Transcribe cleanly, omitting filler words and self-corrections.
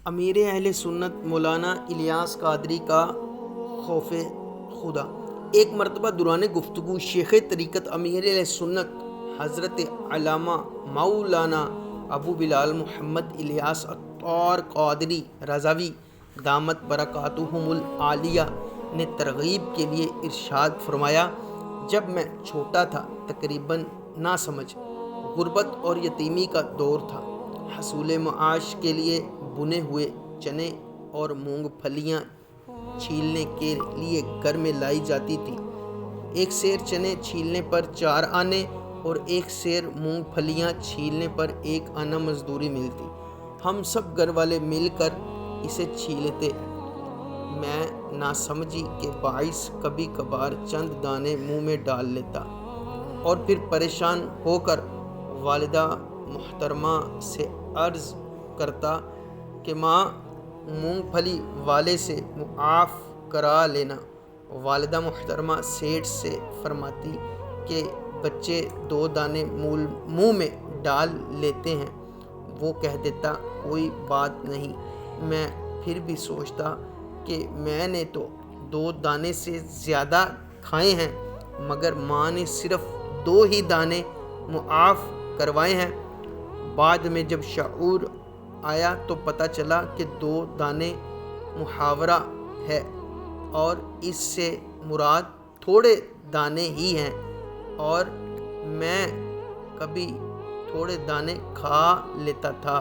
امیر اہل سنت مولانا الیاس قادری کا خوف خدا۔ ایک مرتبہ دوران گفتگو شیخ طریقت امیر اہل سنت حضرت علامہ مولانا ابو بلال محمد الیاس عطار قادری رضوی دامت برکاتہم العالیہ نے ترغیب کے لیے ارشاد فرمایا، جب میں چھوٹا تھا، تقریباً ناسمجھ، غربت اور یتیمی کا دور تھا، حصول معاش کے لیے بنے ہوئے چنے اور مونگ پھلیاں چھیلنے کے لیے گھر میں لائی جاتی تھی۔ ایک سیر چنے چھیلنے پر 4 آنے اور ایک سیر مونگ پھلیاں چھیلنے پر 1 آنا مزدوری ملتی۔ ہم سب گھر والے مل کر اسے چھیلتے۔ میں ناسمجھی کے باعث کبھی کبھار چند دانے منہ میں ڈال لیتا اور پھر پریشان ہو کر والدہ محترمہ سے عرض کرتا کہ ماں، مونگ پھلی والے سے معاف کرا لینا۔ والدہ محترمہ سیٹھ سے فرماتی کہ بچے 2 دانے منہ میں ڈال لیتے ہیں۔ وہ کہہ دیتا کوئی بات نہیں۔ میں پھر بھی سوچتا کہ میں نے تو 2 دانے سے زیادہ کھائے ہیں، مگر ماں نے صرف 2 ہی دانے معاف کروائے ہیں۔ بعد میں جب شعور آیا تو پتہ چلا کہ 2 دانے محاورہ ہے اور اس سے مراد تھوڑے دانے ہی ہیں، اور میں کبھی تھوڑے دانے کھا لیتا تھا۔